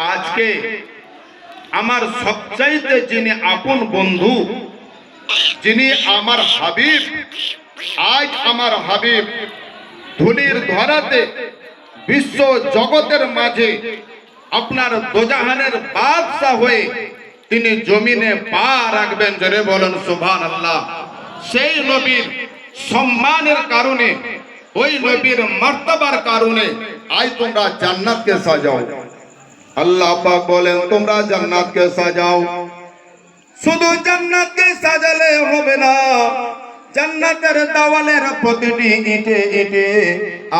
আজকে আমার সবচাইতে যিনি আপন বন্ধু, যিনি আমার হাবিব, আজ আমার হাবিব ধুলির ধরাতে বিশ্ব জগতের মাঝে আপনার দোজাহানের বাদশা হয়ে তিনি জমিনে পা রাখবেন। জোরে বলেন সুবহানাল্লাহ। সেই নবীর সম্মানের কারণে, ওই নবীর মর্তবার কারণে আজ তোমরা জান্নাতকে সাজাও। আল্লাহ পাক বলেন তোমরা জান্নাতকে সাজাও। শুধু জান্নাতকে সাজালে হবে না, জান্নাতের দেওয়ালের প্রতিটি ইটে ইটে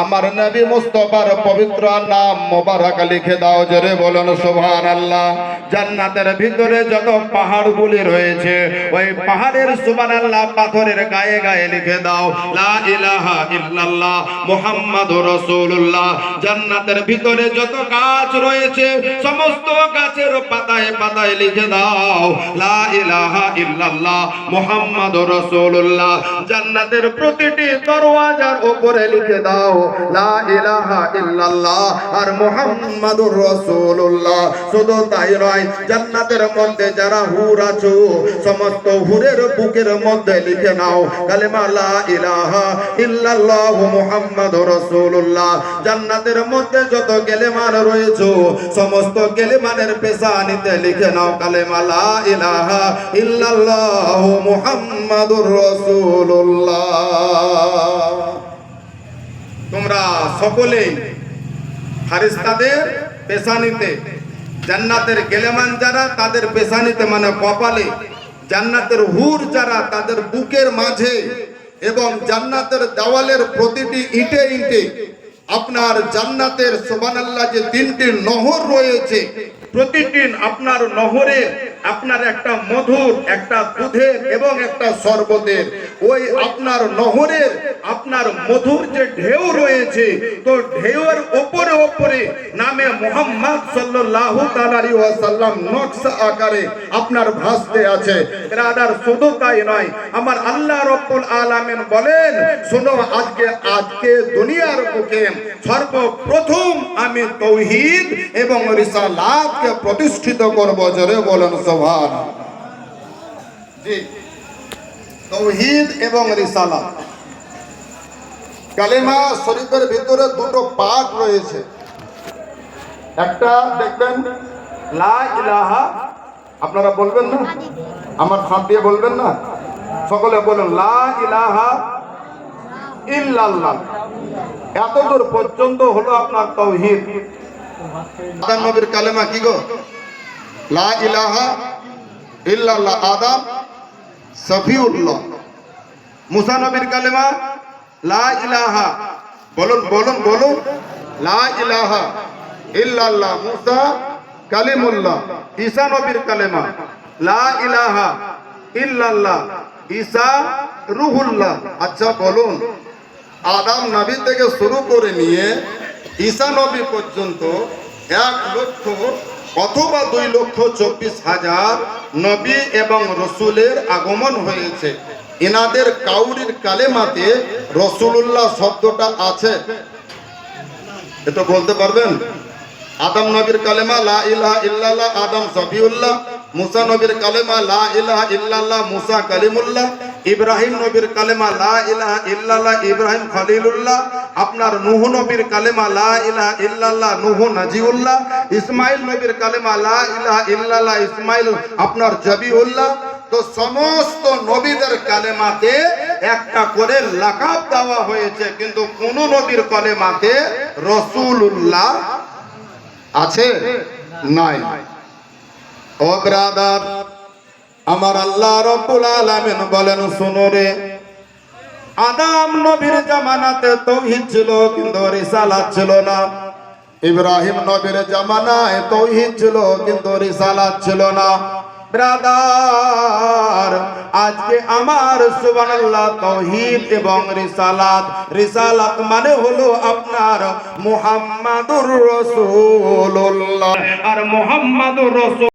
আমার নবী মুস্তাফার পবিত্র নাম মোবারক লিখে দাও। জোরে বলুন সুবহানাল্লাহ। জান্নাতের ভিতরে যত পাহাড়গুলি রয়েছে, ওই পাহাড়ের সুবহানাল্লাহ পাথরের গায়ে গায়ে লিখে দাও লা ইলাহা ইল্লাল্লাহ মুহাম্মাদুর রাসূলুল্লাহ। জান্নাতের ভিতরে যত গাছ রয়েছে, সমস্ত গাছের পাতায় পাতায় লিখে দাও লা ইলাহা ইল্লাল্লাহ মুহাম্মাদুর রাসূলুল্লাহ। জান্নাতের প্রতিটি দরওয়াজার উপরে লিখে দাও লা ইলাহা ইল্লাল্লাহ আর মুহাম্মাদুর রাসূলুল্লাহ। শুধু তাই নয়, জান্নাতের মধ্যে যারা হুর আছো, সমস্ত হুরের বুকের মধ্যে লিখে নাও কালেমা লা ইলাহা ইল্লাল্লাহ মুহাম্মাদুর রাসূলুল্লাহ। জান্নাতের মধ্যে যত গেলেমান রয়েছে, সমস্ত গেলেমানের পেশানিতে লিখে নাও কালেমা লা ইলাহা ইল্লাল্লাহ মুহাম্মাদুর রাসূলুল্লাহ। তোমরা সকলেই ফারিস্তাদের পেশানিতে, জান্নাতের গেলেমান যারা তাদের পেশানিতে মানে কপালে, জান্নাতের হুর যারা তাদের বুকের মাঝে, এবং জান্নাতের দেওয়ালের প্রতিটি ইটে ইটে আপনার জান্নাতের সুবহানাল্লাহ যে তিনটি নহর রয়েছে, প্রতিটি আপনার নহরে আপনার একটা মধুর, একটা দুধের এবং একটা শরবতের, ওই আপনার নহরের আপনার মধুর যে ঢেউ রয়েছে, তো ঢেউয়ের উপরে উপরে নামে মুহাম্মদ সাল্লাল্লাহু তাআলা আলাইহি ওয়াসাল্লাম নকশা আকারে আপনার ভাসতে আছে। ব্রাদার, শুধু তাই নয়, আমার আল্লাহ রাব্বুল আলামিন বলেন শোনো, আজকে দুনিয়ার বুকে সর্বপ্রথম আমি তাওহীদ এবং রিসালাতকে প্রতিষ্ঠিত করব। জোরে বলেন সুবহানাল্লাহ। জি, তাওহীদ এবং রিসালাত। কালেমা শরীফের ভিতরে দুটো পাঠ রয়েছে। একটা দেখবেন লা ইলাহা, আপনারা বলবেন না, আমার সাথ দিয়ে বলবেন না, সকলে বলুন লা ইলাহা ইল্লাল্লাহ। এতদূর পর্যন্ত হলো আপনার তাওহীদ। আদম নবীর কালেমা কি গো? লা ইলাহা ইল্লাল্লাহ। আদম সফিউল্লাহ। মুসা নবীর কালেমা লা ইলাহা, বলুন বলুন বলুন, লা ইলাহা ইল্লাল্লাহ। মুসা কালিমুল্লাহ। ঈসা নবীর কালেমা লা ইলাহা ইল্লাল্লাহ। ঈসা রূহুল্লাহ। আচ্ছা বলুন, আদম নবী থেকে শুরু করে নিয়ে ঈসা নবী পর্যন্ত 1,00,000 অথবা 2,24,000 নবী এবং রসুলের আগমন হয়েছে। এনাদের কাউরির কালেমাতে রসুলুল্লাহ শব্দটা আছে? এটা বলতে পারবেন? আদম নবীর কালেমা লা ইলাহা ইল্লাল্লাহ, আদম সফিউল্লাহ। মুসা নবীর কালেমা লা ইলাহা ইল্লাল্লাহ, মুসা কালিমুল্লাহ। ইব্রাহিম নবীর কালেমা লা ইলাহা ইল্লাল্লাহ, ইব্রাহিম খলিলুল্লাহ। আপনার নূহ নবীর কালেমা লা ইলাহা ইল্লাল্লাহ, নূহ নাজিউল্লাহ। ইসমাইল নবীর কালেমা লা ইলাহা ইল্লাল্লাহ, ইসমাইল আপনার জবিউল্লাহ। তো সমস্ত নবীদের কালেমাতে একটা করে লাকাব দেওয়া হয়েছে, কিন্তু কোন নবীর কালেমাতে রাসূলুল্লাহ আছে নাই। ও ব্রাদার, আমার আল্লাহ রাব্বুল আলামিন বলেন শুনো রে, আদম নবীর জামানাতে তাওহীদ ছিল কিন্তু রিসালাত ছিল না। ইব্রাহিম নবীর জামানায় তাওহীদ ছিল কিন্তু রিসালাত ছিল না। ব্রাদার, আজকে আমার সুবহানাল্লাহ তাওহীদ এবং রিসালাত, রিসালাত মানে হলো আপনার মুহাম্মাদুর রাসূলুল্লাহ, আর মুহাম্মাদুর রাসূল